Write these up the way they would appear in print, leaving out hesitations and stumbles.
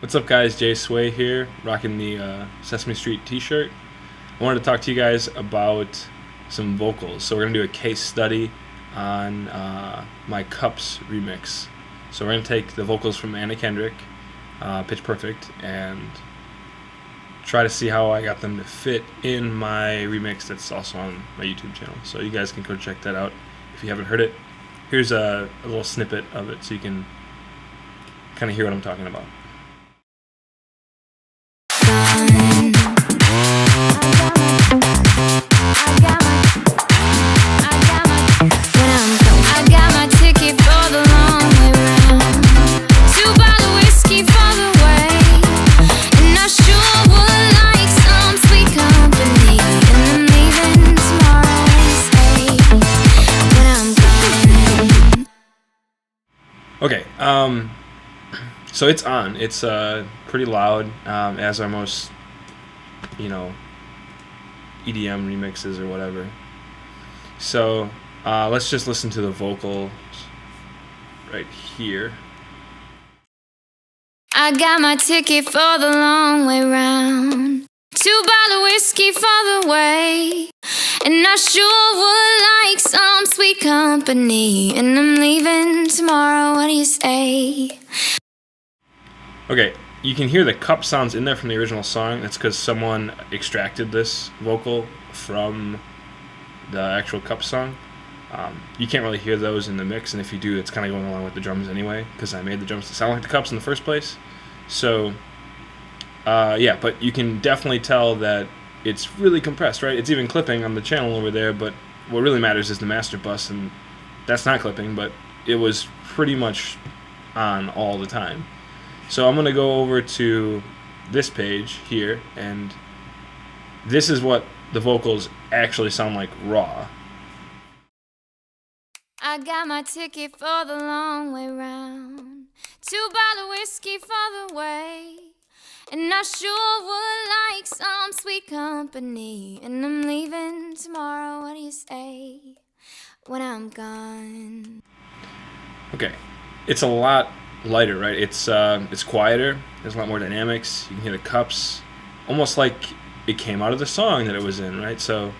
What's up, guys? Jay Sway here, rocking the Sesame Street t-shirt. I wanted to talk to you guys about some vocals. So we're going to do a case study on my Cups remix. So we're going to take the vocals from Anna Kendrick, Pitch Perfect, and try to see how I got them to fit in my remix that's also on my YouTube channel. So you guys can go check that out if you haven't heard it. Here's a little snippet of it so you can kind of hear what I'm talking about. Okay, so it's on. It's pretty loud, as are most, EDM remixes or whatever. So let's just listen to the vocals right here. I got my ticket for the long way round, 2 bottles of whiskey for the way, and I sure would like some sweet company, and I'm leaving tomorrow, what do you say? Okay, you can hear the cup sounds in there from the original song. That's because someone extracted this vocal from the actual cup song. You can't really hear those in the mix, and if you do, it's kind of going along with the drums anyway, because I made the drums to sound like the cups in the first place. So, yeah, but you can definitely tell that it's really compressed, right? It's even clipping on the channel over there, but what really matters is the master bus, and that's not clipping, but it was pretty much on all the time. So I'm going to go over to this page here, and this is what the vocals actually sound like raw. I got my ticket for the long way round, 2 bottles of whiskey for the way, and I sure would like some sweet company, and I'm leaving tomorrow, what do you say, when I'm gone? Okay, it's a lot lighter, right? It's quieter. There's a lot more dynamics. You can hear the cups, almost like it came out of the song that it was in, right? So,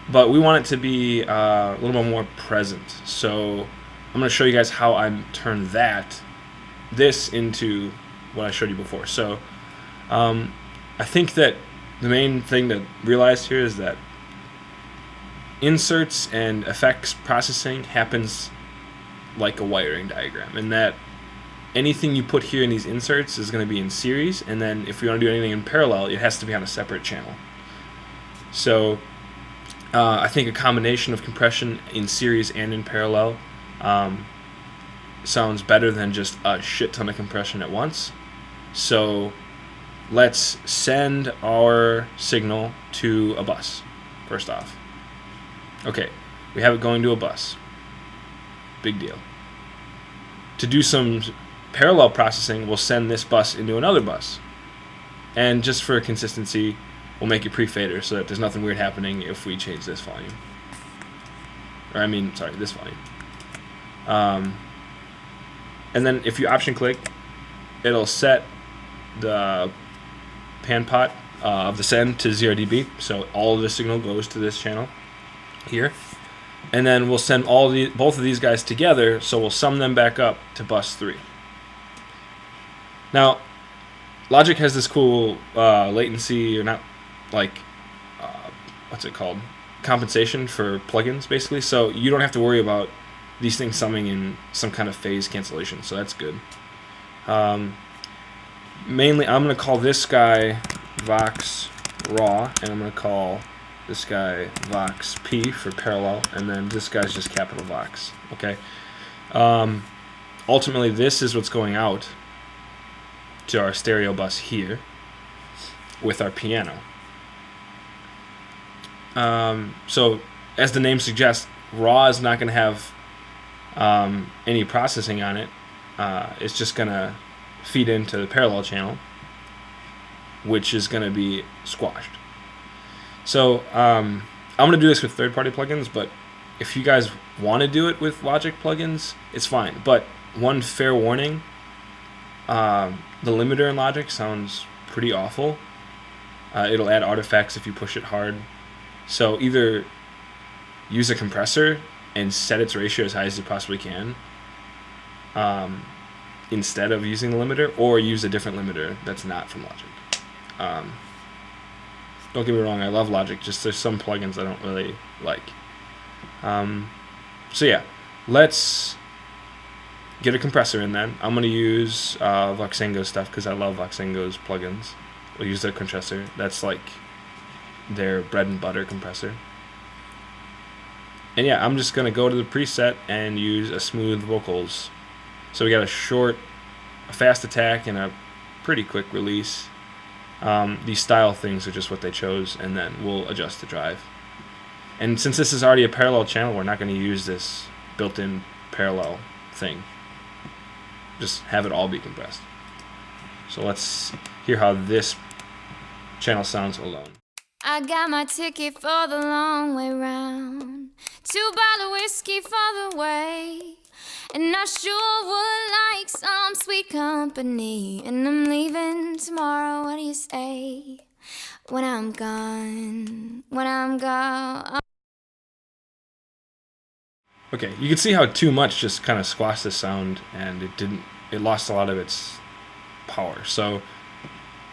but we want it to be a little bit more present. So I'm going to show you guys how I turned this into what I showed you before. So I think that the main thing to realize here is that inserts and effects processing happens like a wiring diagram, and that anything you put here in these inserts is going to be in series, and then if you want to do anything in parallel, it has to be on a separate channel. So I think a combination of compression in series and in parallel sounds better than just a shit ton of compression at once. So let's send our signal to a bus first off. Okay, we have it going to a bus. Big deal. To do some parallel processing, we'll send this bus into another bus. And just for consistency, we'll make it pre-fader so that there's nothing weird happening if we change this volume. This volume. And then if you option click, it'll set the pan pot of the send to 0 dB. So all of the signal goes to this channel here. And then we'll send both of these guys together, so we'll sum them back up to bus 3. Now, Logic has this cool latency, or not, like, what's it called? Compensation for plugins, basically. So you don't have to worry about these things summing in some kind of phase cancellation, so that's good. Mainly, I'm going to call this guy Vox Raw, and I'm going to call this guy Vox P for parallel, and then this guy's just capital Vox. Okay. Ultimately, this is what's going out to our stereo bus here with our piano. So, as the name suggests, raw is not going to have any processing on it. It's just going to feed into the parallel channel, which is going to be squashed. So I'm going to do this with third-party plugins, but if you guys want to do it with Logic plugins, it's fine. But one fair warning, The limiter in Logic sounds pretty awful. It'll add artifacts if you push it hard. So either use a compressor and set its ratio as high as you possibly can, instead of using the limiter, or use a different limiter that's not from Logic. Don't get me wrong, I love Logic, just there's some plugins I don't really like. So yeah, let's get a compressor in then. I'm going to use Voxengo stuff because I love Voxengo's plugins. We'll use their compressor. That's like their bread and butter compressor. And yeah, I'm just going to go to the preset and use a smooth vocals. So we got a fast attack and a pretty quick release. These style things are just what they chose, and then we'll adjust the drive. And since this is already a parallel channel, we're not going to use this built-in parallel thing. Just have it all be compressed. So let's hear how this channel sounds alone. I got my ticket for the long way round. 2 bottle whiskey for the way. And I sure would like some sweet company. And I'm leaving tomorrow, what do you say? When I'm gone, when I'm gone. Okay, you can see how too much just kind of squashed the sound, and it lost a lot of its power. So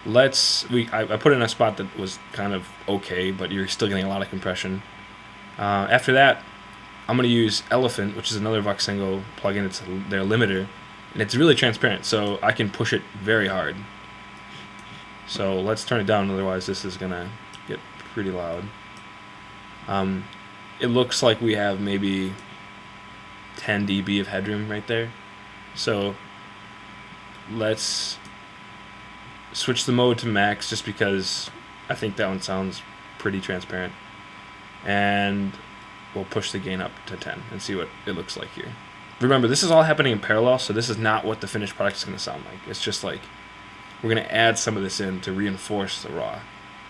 I put it in a spot that was kind of okay, but you're still getting a lot of compression. After that, I'm going to use Elephant, which is another Voxengo plugin. It's their limiter, and it's really transparent, so I can push it very hard. So let's turn it down, otherwise this is going to get pretty loud. It looks like we have maybe 10 dB of headroom right there. So let's switch the mode to max just because I think that one sounds pretty transparent. And we'll push the gain up to 10 and see what it looks like here. Remember, this is all happening in parallel, so this is not what the finished product is going to sound like. It's just like we're going to add some of this in to reinforce the raw.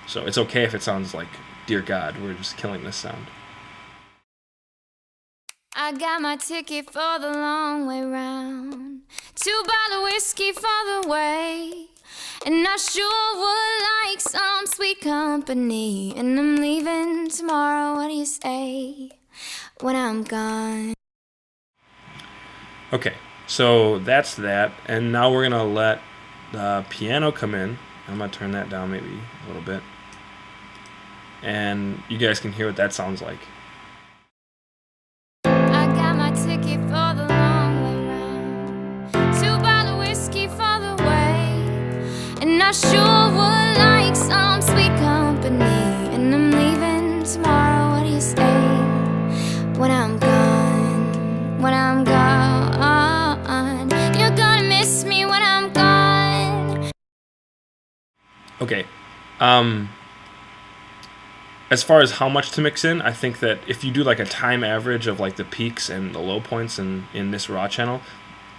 So it's okay if it sounds like, dear God, we're just killing this sound. I got my ticket for the long way round. 2 bottle whiskey for the way. And I sure would like some sweet company. And I'm leaving tomorrow, what do you say? When I'm gone. Okay, so that's that. And now we're going to let the piano come in. I'm going to turn that down maybe a little bit. And you guys can hear what that sounds like. I got my ticket for the long way round. 2 bottle whiskey for the way. And I sure would like some sweet company. And I'm leaving tomorrow, what do you say? When I'm gone, when I'm gone. You're gonna miss me when I'm gone. Okay. As far as how much to mix in, I think that if you do like a time average of like the peaks and the low points in this raw channel,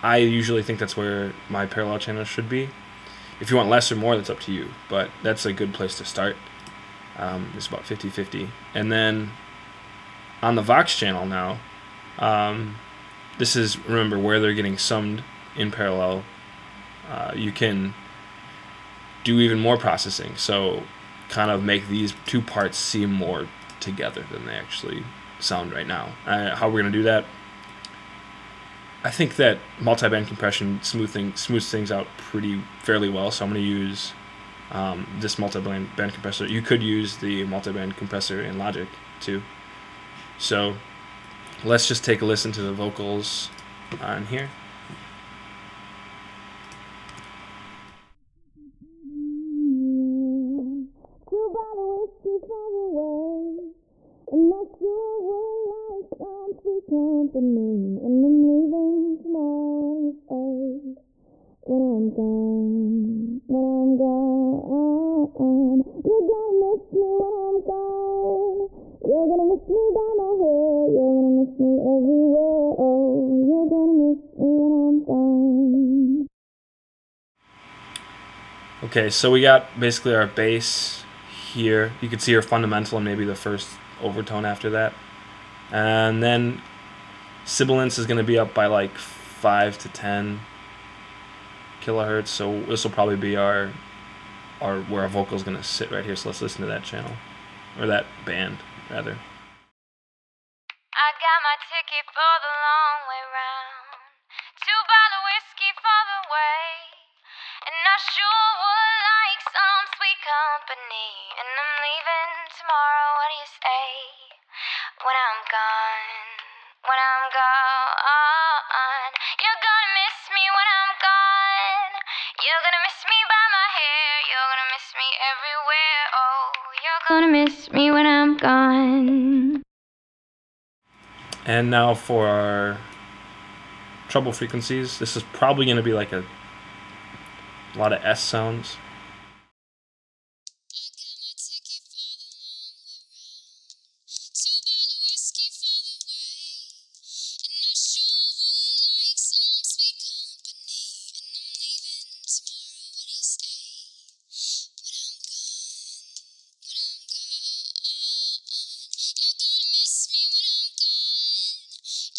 I usually think that's where my parallel channel should be. If you want less or more, that's up to you, but that's a good place to start. It's about 50-50. And then on the Vox channel now, this is, remember, where they're getting summed in parallel. You can do even more processing, so kind of make these two parts seem more together than they actually sound right now. How we're going to do that? I think that multi-band compression smooths things out fairly well, so I'm going to use this multi-band compressor. You could use the multi-band compressor in Logic too. So let's just take a listen to the vocals on here. And I sure would like some sweet company. And I'm leaving tomorrow, say, when I'm gone, when I'm gone. You're gonna miss me when I'm gone. You're gonna miss me by my hair. You're gonna miss me everywhere. Oh, you're gonna miss me when I'm gone. Okay, so we got basically our bass here. You can see our fundamental and maybe the first overtone after that. And then sibilance is going to be up by like 5 to 10. kilohertz. So this will probably be our where our vocal is going to sit right here. So let's listen to that channel, or that band rather. I got my ticket for the long way round, 2 bottle whiskey for the way, and I sure would like some sweet company, and I'm leaving tomorrow. What do you say? When I'm gone, when I'm gone, you're gonna miss me when I'm gone. You're gonna miss me by my hair, you're gonna miss me everywhere. Oh, you're gonna miss me when I'm gone. And now for our treble frequencies, this is probably going to be like a lot of S sounds.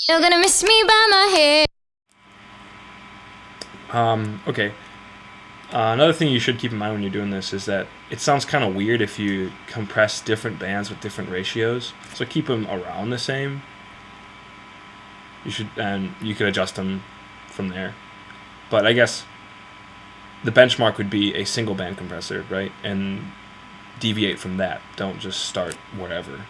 You're gonna miss me by my hair. Okay. Another thing you should keep in mind when you're doing this is that it sounds kind of weird if you compress different bands with different ratios. So keep them around the same. And you could adjust them from there. But I guess the benchmark would be a single band compressor, right? And deviate from that. Don't just start wherever.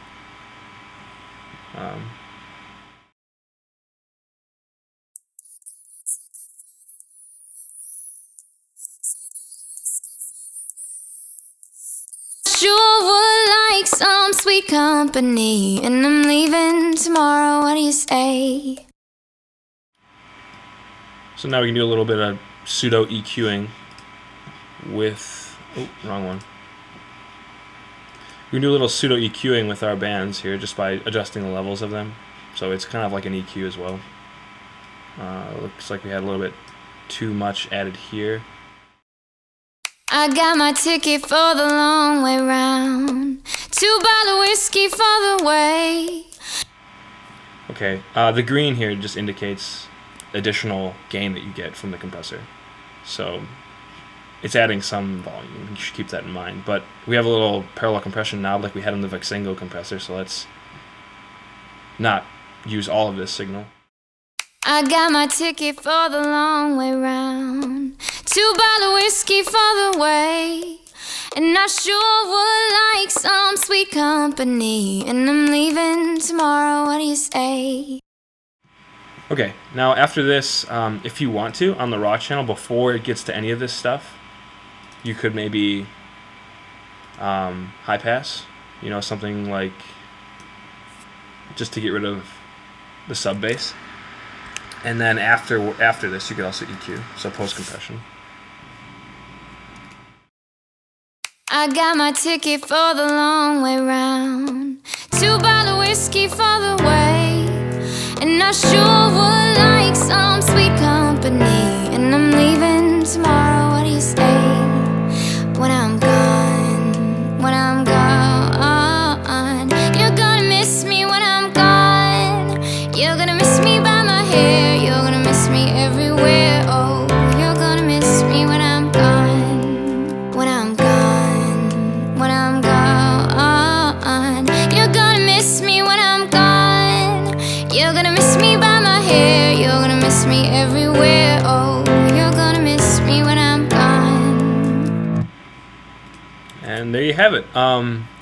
Sure would like some sweet company, and I'm leaving tomorrow. What do you say? So now we can do a little bit of pseudo EQing with... Oh, wrong one. We can do a little pseudo EQing with our bands here just by adjusting the levels of them. So it's kind of like an EQ as well. Looks like we had a little bit too much added here. I got my ticket for the long way round, 2 bottle whiskey for the way. Okay, the green here just indicates additional gain that you get from the compressor. So it's adding some volume. You should keep that in mind. But we have a little parallel compression knob like we had on the Vexengo compressor, so let's not use all of this signal. I got my ticket for the long way round, 2 bottle whiskey for the way, and I sure would like some sweet company, and I'm leaving tomorrow. What do you say? Okay, now after this, if you want to, on the raw channel, before it gets to any of this stuff, you could maybe high pass, you know, something like just to get rid of the sub bass. And then after this, you could also EQ, so post compression. I got my ticket for the long way round, 2 bottle whiskey for the way, and I sure would like some sweet company, and I'm leaving tomorrow. What do you say? When I'm gone, when I'm gone, you're gonna miss me when I'm gone. You're gonna miss me by my hair, you're gonna miss me everywhere. Oh, you're gonna miss me when I'm gone, when I'm gone, when I'm gone. You're gonna miss me when I'm gone. You're gonna miss me by my hair, you're gonna miss me everywhere. Oh, you're gonna miss me when I'm gone. And there you have it.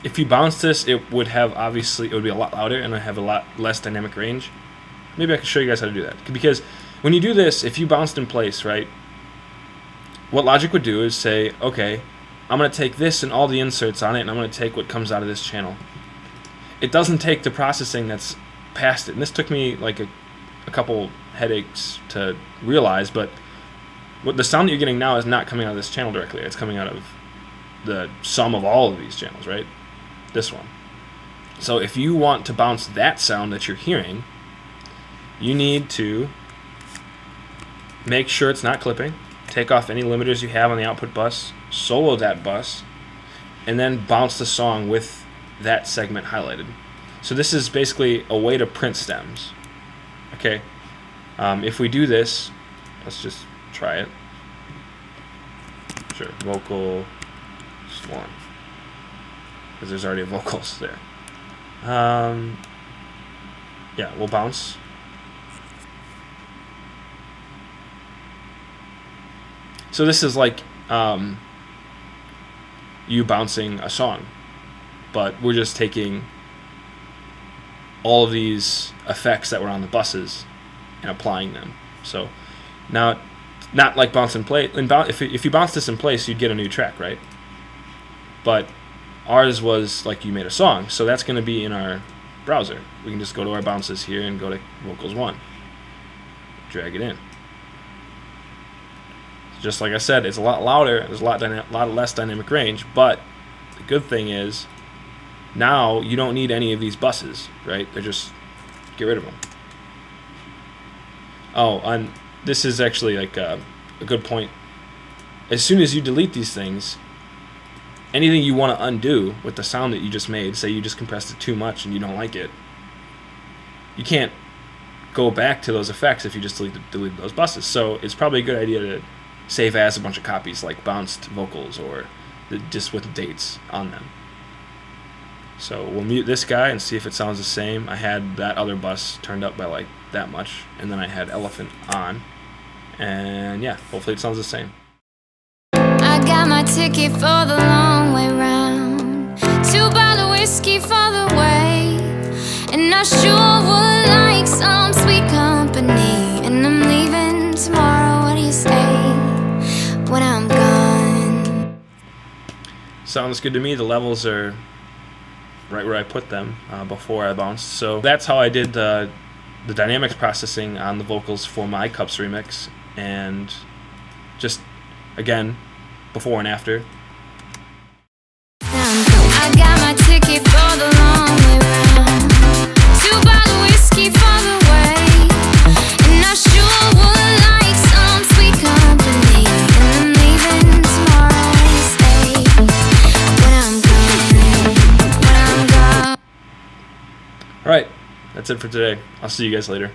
If you bounce this, it would be a lot louder and it would have a lot less dynamic range. Maybe I can show you guys how to do that. Because when you do this, if you bounced in place, right, what Logic would do is say, okay, I'm going to take this and all the inserts on it, and I'm going to take what comes out of this channel. It doesn't take the processing that's past it. And this took me like a couple headaches to realize, but what the sound that you're getting now is not coming out of this channel directly. It's coming out of the sum of all of these channels, right? This one. So if you want to bounce that sound that you're hearing, you need to make sure it's not clipping, take off any limiters you have on the output bus, solo that bus, and then bounce the song with that segment highlighted. So this is basically a way to print stems. Okay, if we do this, let's just try it. Sure, vocal 1. Because there's already vocals there. Yeah, we'll bounce. So this is like you bouncing a song, but we're just taking all of these effects that were on the buses and applying them. So now, not like bounce and play. If you bounce this in place, you'd get a new track, right? But ours was like you made a song, so that's going to be in our browser. We can just go to our bounces here and go to vocals 1, drag it in. Just like I said, it's a lot louder. There's a lot less dynamic range, but the good thing is now you don't need any of these buses, right? They're just, get rid of them. Oh, and this is actually like a good point. As soon as you delete these things, anything you want to undo with the sound that you just made, say you just compressed it too much and you don't like it, you can't go back to those effects if you just delete those buses. So it's probably a good idea to save as a bunch of copies, like bounced vocals or just with dates on them. So we'll mute this guy and see if it sounds the same. I had that other bus turned up by like that much, and then I had elephant on, and yeah, hopefully it sounds the same. I got my ticket for the long way round, 2 bottle whiskey for the way, and I sure would like some sweet company, and I'm leaving tomorrow. What do you say when I'm gone? Sounds good to me. The levels are right where I put them before I bounced. So that's how I did the dynamics processing on the vocals for my Cups remix, and just again, before and after. I got my ticket for the long way round, 2 bottle whiskey for the way, and I sure would like some sweet company, and I'm leaving tomorrow. Stay when I'm gone, when I'm gone. All right, that's it for today. I'll see you guys later.